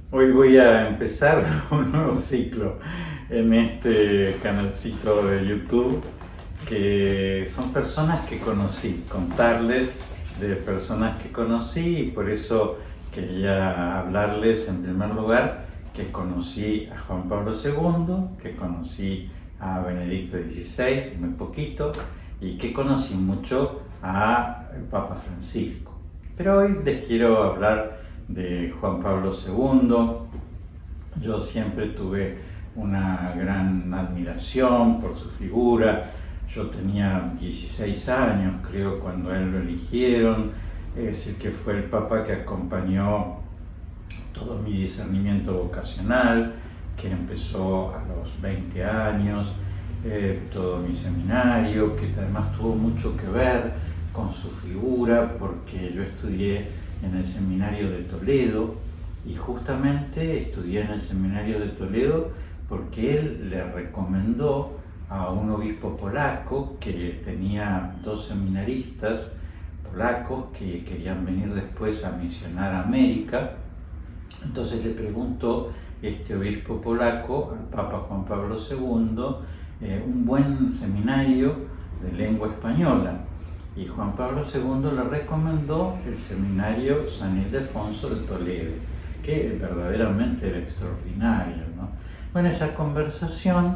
Hoy voy a empezar un nuevo ciclo en este canalcito de YouTube, que son personas que conocí, contarles de personas que conocí, y por eso quería hablarles en primer lugar que conocí a Juan Pablo II, que conocí a Benedicto XVI, muy poquito, y que conocí mucho a Papa Francisco. Pero hoy les quiero hablar de Juan Pablo II. Yo siempre tuve una gran admiración por su figura. Yo tenía 16 años, creo, cuando a él lo eligieron. Es decir, que fue el Papa que acompañó todo mi discernimiento vocacional, que empezó a los 20 años, todo mi seminario, que además tuvo mucho que ver con su figura, porque yo estudié en el seminario de Toledo, y justamente estudié en el seminario de Toledo porque él le recomendó a un obispo polaco que tenía dos seminaristas polacos que querían venir después a misionar a América. Entonces le preguntó este obispo polaco al Papa Juan Pablo II un buen seminario de lengua española, y Juan Pablo II le recomendó el seminario San Ildefonso de Toledo, que verdaderamente era extraordinario, ¿no? Bueno, esa conversación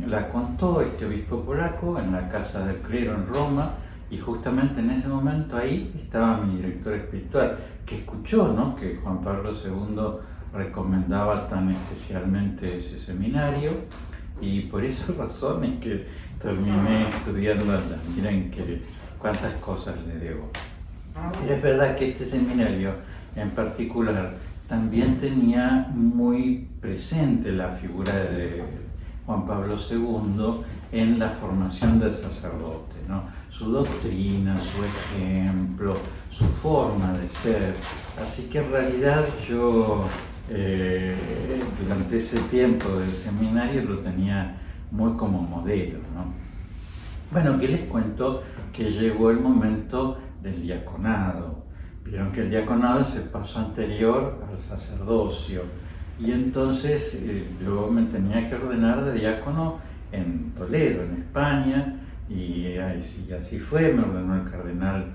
la contó este obispo polaco en la Casa del Clero en Roma, y justamente en ese momento ahí estaba mi director espiritual, que escuchó, ¿no?, que Juan Pablo II recomendaba tan especialmente ese seminario, y por esa razón es que terminé estudiando allá. Miren que cuántas cosas le debo. Pero es verdad que este seminario en particular también tenía muy presente la figura de Juan Pablo II en la formación del sacerdote, ¿no? Su doctrina, su ejemplo, su forma de ser. Así que en realidad yo durante ese tiempo del seminario lo tenía muy como modelo, ¿no? Bueno, que les cuento que llegó el momento del diaconado. Vieron que el diaconado es el paso anterior al sacerdocio, y entonces yo me tenía que ordenar de diácono en Toledo, en España, y así fue. Me ordenó el cardenal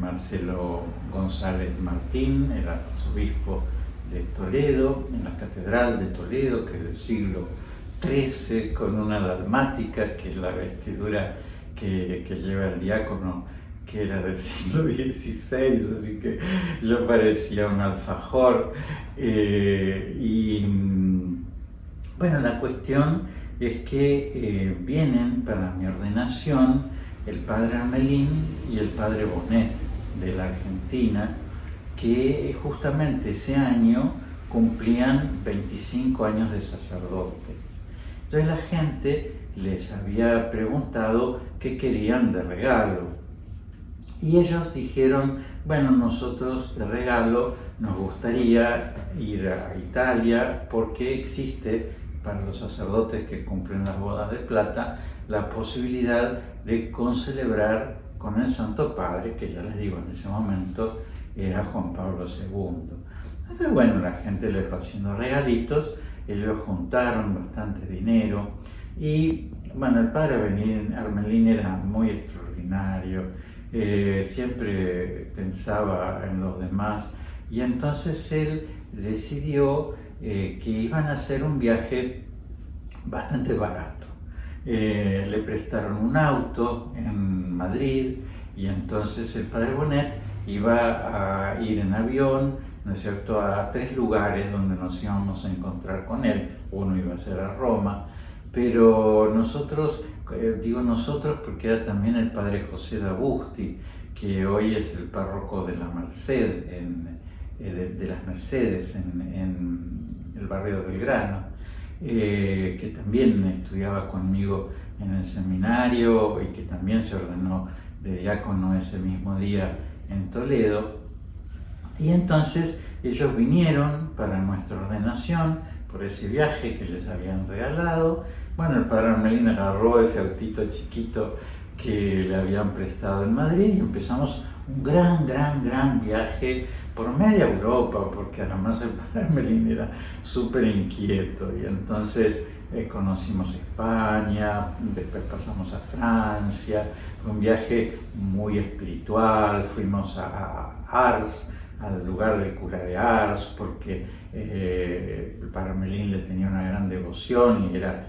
Marcelo González Martín, el arzobispo de Toledo, en la Catedral de Toledo, que es del siglo XIII, con una dalmática, que es la vestidura que lleva el diácono, que era del siglo XVI, así que yo parecía un alfajor. Bueno, la cuestión es que vienen para mi ordenación el padre Armelín y el padre Bonet de la Argentina, que justamente ese año cumplían 25 años de sacerdote. Entonces la gente les había preguntado qué querían de regalo, y ellos dijeron: bueno, nosotros de regalo nos gustaría ir a Italia, porque existe para los sacerdotes que cumplen las bodas de plata la posibilidad de concelebrar con el Santo Padre, que ya les digo, en ese momento era Juan Pablo II. Entonces, bueno, la gente les fue haciendo regalitos, ellos juntaron bastante dinero, y bueno, el padre Armelín era muy extraordinario, siempre pensaba en los demás, y entonces él decidió que iban a hacer un viaje bastante barato. Le prestaron un auto en Madrid, y entonces el padre Bonet iba a ir en avión, ¿no es cierto?, a 3 lugares donde nos íbamos a encontrar con él. Uno iba a ser a Roma, pero nosotros, digo nosotros porque era también el padre José D'Abusti, que hoy es el párroco de la Merced, de las Mercedes, en el barrio de Belgrano, que también estudiaba conmigo en el seminario, y que también se ordenó de diácono ese mismo día en Toledo. Y entonces ellos vinieron para nuestra ordenación por ese viaje que les habían regalado. Bueno, el padre Armelín agarró ese autito chiquito que le habían prestado en Madrid, y empezamos un gran viaje por media Europa, porque además el padre Melín era súper inquieto y entonces conocimos España, después pasamos a Francia, fue un viaje muy espiritual, fuimos a Ars, al lugar del cura de Ars, porque el padre Melín le tenía una gran devoción y era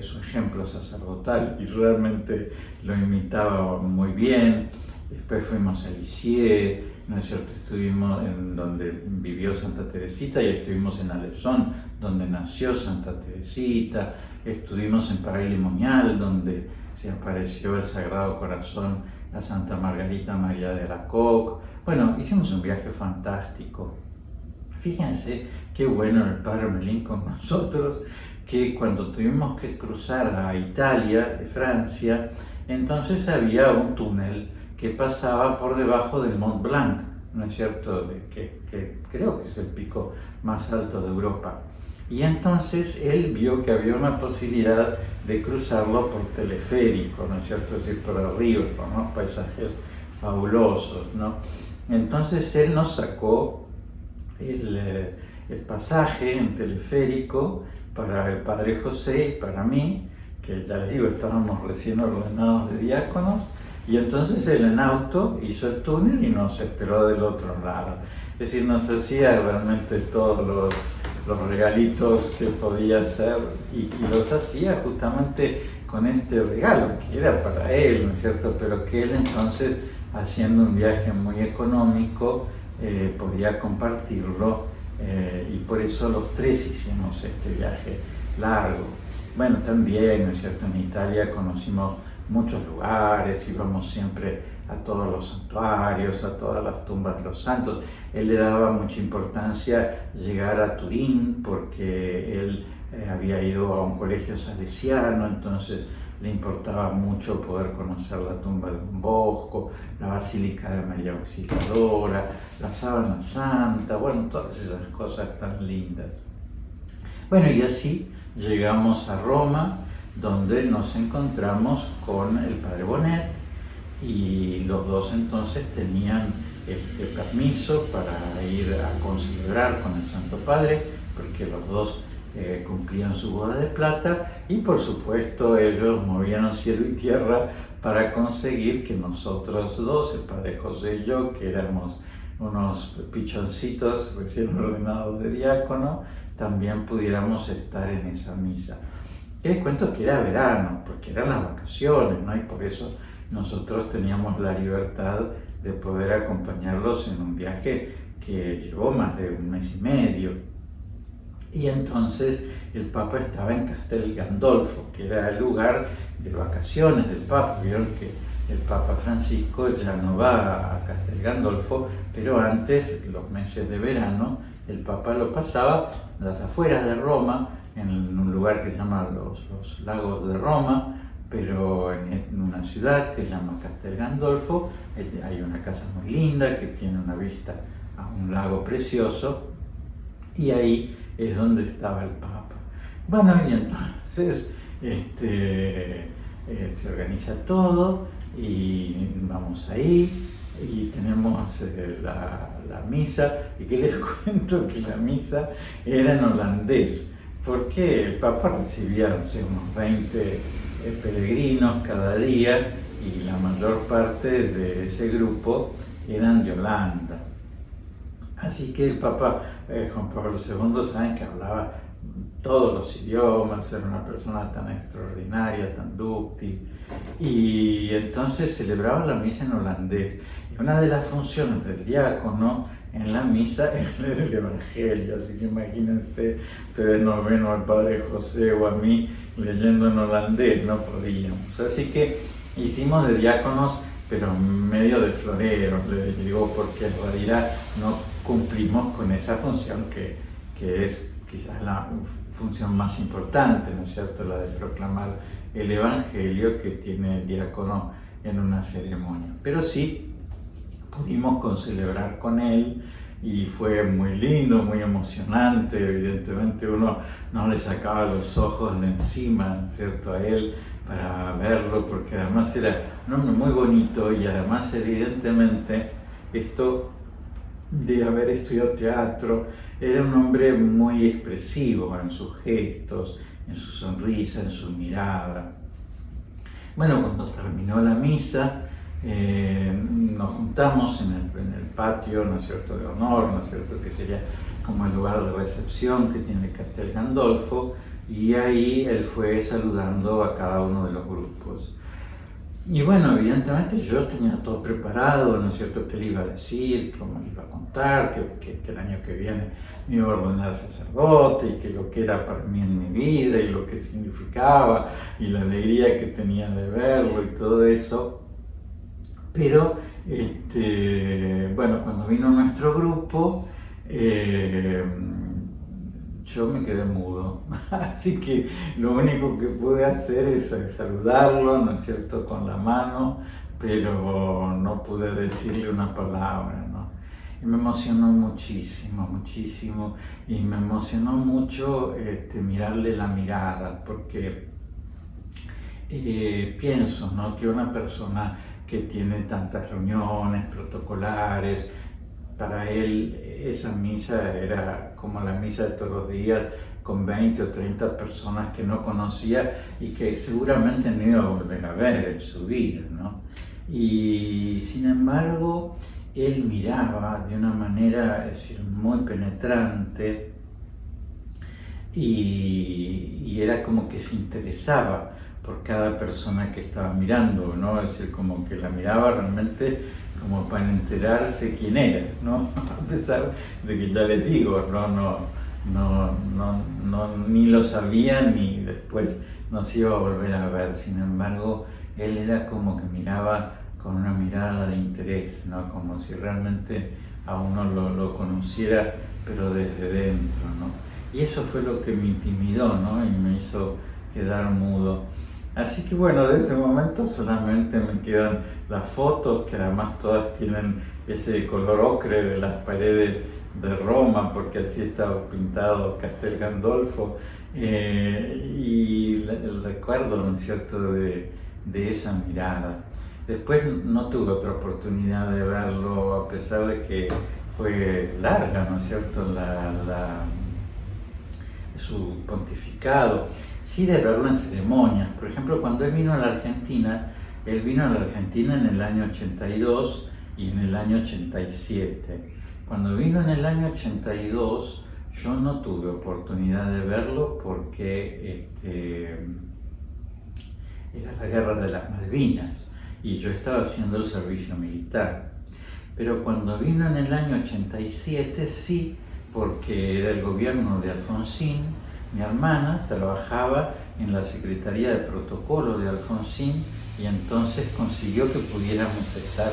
su ejemplo sacerdotal y realmente lo imitaba muy bien. Después fuimos a Lisieux, ¿no es cierto? Estuvimos en donde vivió Santa Teresita y estuvimos en Alezón, donde nació Santa Teresita. Estuvimos en Paray-le-Monial, donde se apareció el Sagrado Corazón a Santa Margarita María de Alacoque. Bueno, hicimos un viaje fantástico. Fíjense qué bueno el padre Melín con nosotros, que cuando tuvimos que cruzar a Italia de Francia, entonces había un túnel que pasaba por debajo del Mont Blanc, ¿no es cierto?, que creo que es el pico más alto de Europa. Y entonces él vio que había una posibilidad de cruzarlo por teleférico, ¿no es cierto?, es decir, por arriba, con unos paisajes fabulosos, ¿no? Entonces él nos sacó el pasaje en teleférico para el padre José y para mí, que ya les digo, estábamos recién ordenados de diáconos, y entonces él en auto hizo el túnel y nos esperó del otro lado. Es decir, nos hacía realmente todos los regalitos que podía hacer y los hacía justamente con este regalo, que era para él, ¿no es cierto? Pero que él entonces, haciendo un viaje muy económico, podía compartirlo y por eso los tres hicimos este viaje largo. Bueno, también, ¿no es cierto?, en Italia conocimos muchos lugares, íbamos siempre a todos los santuarios, a todas las tumbas de los santos. Él le daba mucha importancia llegar a Turín porque él había ido a un colegio salesiano, entonces le importaba mucho poder conocer la tumba de Don Bosco, la Basílica de María Auxiliadora, la Sábana Santa, bueno, todas esas cosas tan lindas. Bueno, y así llegamos a Roma, donde nos encontramos con el padre Bonet y los dos entonces tenían permiso para ir a concelebrar con el Santo Padre, porque los dos cumplían su boda de plata y por supuesto ellos movieron cielo y tierra para conseguir que nosotros dos, el padre José y yo, que éramos unos pichoncitos recién ordenados de diácono, también pudiéramos estar en esa misa. Les cuento que era verano, porque eran las vacaciones, ¿no? Y por eso nosotros teníamos la libertad de poder acompañarlos en un viaje que llevó más de un mes y medio. Y entonces el Papa estaba en Castel Gandolfo, que era el lugar de vacaciones del Papa. Vieron que el Papa Francisco ya no va a Castel Gandolfo, pero antes, los meses de verano, el Papa lo pasaba a las afueras de Roma, en un lugar que se llama los Lagos de Roma, pero en una ciudad que se llama Castel Gandolfo. Hay una casa muy linda que tiene una vista a un lago precioso y ahí es donde estaba el Papa. Bueno, y entonces se organiza todo y vamos ahí y tenemos la misa, y que les cuento que la misa era en holandés, porque el Papa recibía, no sé, unos 20 peregrinos cada día y la mayor parte de ese grupo eran de Holanda. Así que el Papa Juan Pablo II, saben que hablaba todos los idiomas, era una persona tan extraordinaria, tan dúctil, y entonces celebraba la misa en holandés. Y una de las funciones del diácono en la misa es leer el Evangelio, así que imagínense, ustedes nos ven al padre José o a mí leyendo en holandés, no podíamos. Así que hicimos de diáconos, pero medio de floreros, les digo, porque en realidad no cumplimos con esa función que es quizás la función más importante, ¿no es cierto?, la de proclamar el Evangelio que tiene el diácono en una ceremonia. Pero sí pudimos concelebrar con él y fue muy lindo, muy emocionante. Evidentemente uno no le sacaba los ojos de encima, ¿no es cierto?, a él para verlo, porque además era un hombre muy bonito y además evidentemente esto de haber estudiado teatro, era un hombre muy expresivo en sus gestos, en su sonrisa, en su mirada. Bueno, cuando terminó la misa, nos juntamos en el patio, ¿no es cierto?, de honor, ¿no es cierto?, que sería como el lugar de recepción que tiene Castel Gandolfo, y ahí él fue saludando a cada uno de los grupos. Y bueno, evidentemente yo tenía todo preparado, ¿no es cierto?, qué le iba a decir, cómo le iba a contar, que el año que viene me iba a ordenar sacerdote y que lo que era para mí en mi vida y lo que significaba y la alegría que tenía de verlo y todo eso. Pero, bueno, cuando vino nuestro grupo, yo me quedé mudo, así que lo único que pude hacer es saludarlo, ¿no es cierto?, con la mano, pero no pude decirle una palabra, ¿no? Y me emocionó muchísimo, muchísimo, y me emocionó mucho mirarle la mirada, porque pienso, ¿no?, que una persona que tiene tantas reuniones protocolares, para él esa misa era como la misa de todos los días, con 20 o 30 personas que no conocía y que seguramente no iba a volver a ver en su vida, ¿no? Y sin embargo, él miraba de una manera, es decir, muy penetrante y era como que se interesaba por cada persona que estaba mirando, ¿no? Es decir, como que la miraba realmente como para enterarse quién era, ¿no? A pesar de que ya les digo, ni lo sabía ni después nos iba a volver a ver. Sin embargo, él era como que miraba con una mirada de interés, ¿no? Como si realmente a uno lo conociera, pero desde dentro, ¿no? Y eso fue lo que me intimidó, ¿no? Y me hizo quedar mudo. Así que bueno, de ese momento solamente me quedan las fotos, que además todas tienen ese color ocre de las paredes de Roma, porque así estaba pintado Castel Gandolfo, y el recuerdo, ¿no es cierto?, de esa mirada. Después no tuve otra oportunidad de verlo, a pesar de que fue larga, ¿no es cierto?, su pontificado. Sí, de verlo en ceremonias. Por ejemplo, cuando él vino a la Argentina en el año 82 y en el año 87. Cuando vino en el año 82, yo no tuve oportunidad de verlo porque era la guerra de las Malvinas y yo estaba haciendo el servicio militar. Pero cuando vino en el año 87, sí, porque era el gobierno de Alfonsín. Mi hermana trabajaba en la Secretaría de Protocolo de Alfonsín y entonces consiguió que pudiéramos estar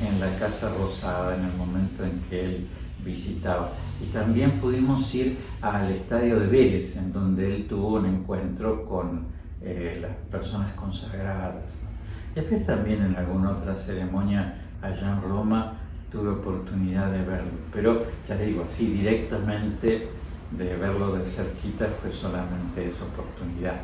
en la Casa Rosada en el momento en que él visitaba. Y también pudimos ir al estadio de Vélez, en donde él tuvo un encuentro con las personas consagradas. Después también en alguna otra ceremonia allá en Roma tuve oportunidad de verlo, pero ya le digo, así directamente de verlo de cerquita fue solamente esa oportunidad.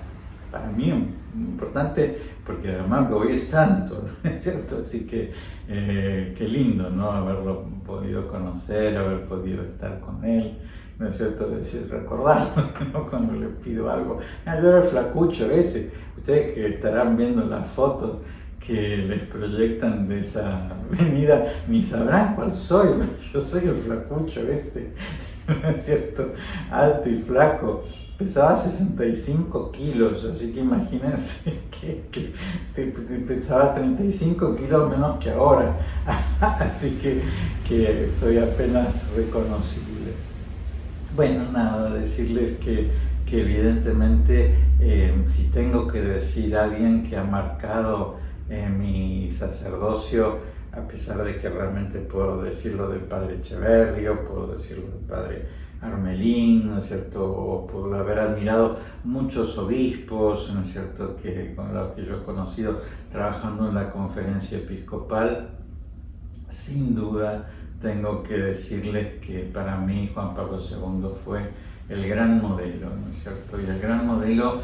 Para mí importante porque además hoy es santo, ¿no es cierto? Así que qué lindo, ¿no?, haberlo podido conocer, haber podido estar con él, ¿no es cierto? Decir, recordarlo, ¿no?, cuando le pido algo. Yo era el flacucho ese, ustedes que estarán viendo las fotos que les proyectan de esa avenida, ni sabrán cuál soy. Yo soy el flacucho ese, ¿no es cierto? Alto y flaco, pesaba 65 kilos, así que imagínense que pesaba 35 kilos menos que ahora, así que soy apenas reconocible. Bueno, nada, decirles que evidentemente si tengo que decir a alguien que ha marcado mi sacerdocio, a pesar de que realmente puedo decirlo del padre Echeverrio, puedo decirlo del padre Armelín, ¿no es cierto?, o puedo haber admirado muchos obispos, ¿no es cierto?, con los que yo he conocido trabajando en la conferencia episcopal. Sin duda, tengo que decirles que para mí Juan Pablo II fue el gran modelo, ¿no es cierto? Y el gran modelo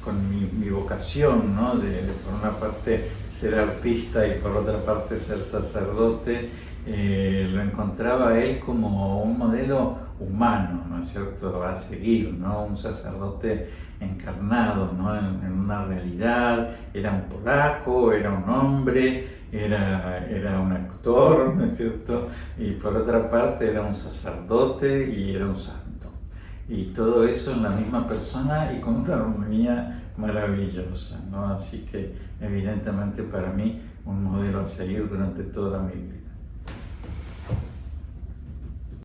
con mi vocación, ¿no? De por una parte ser artista y por otra parte ser sacerdote, lo encontraba él como un modelo humano, ¿no es cierto?, a seguir, ¿no? Un sacerdote encarnado, ¿no? En una realidad. Era un polaco, era un hombre, era un actor, ¿no es cierto? Y por otra parte era un sacerdote y era un santo. Y todo eso en la misma persona y con una armonía maravillosa, ¿no? Así que evidentemente para mí un modelo a seguir durante toda mi vida.